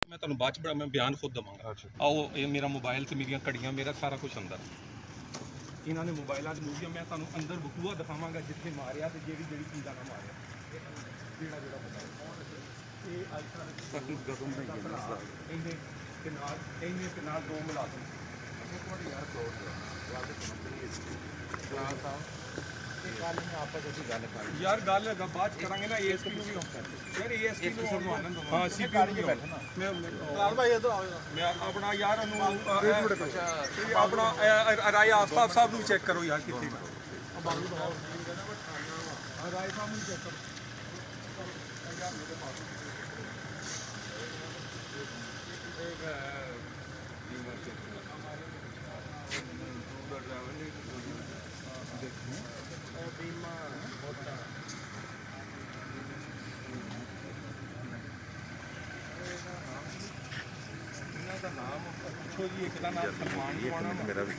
मैं तुहानू बाद च मैं बयान खुद दवांगा। आओ ये मेरा मोबाइल ते मेरियां घड़ियां मेरा सारा कुछ अंदर इन्होंने मोबाइलों की मूवियां मैं तुहानू अंदर बटूआ दिखावांगा जिथे मारिया ते जेड़ी जेड़ी चीज़ां ना मारिया जेड़ा जेड़ा पता दो मुलाजम यार गल बाद करांगे ना ASP भी यार ASP हाँ CP मैं अपना यार अपना राय आफताब साहब नूं चेक करो यार कितने राय साहब नूं चेक करो मेरा भी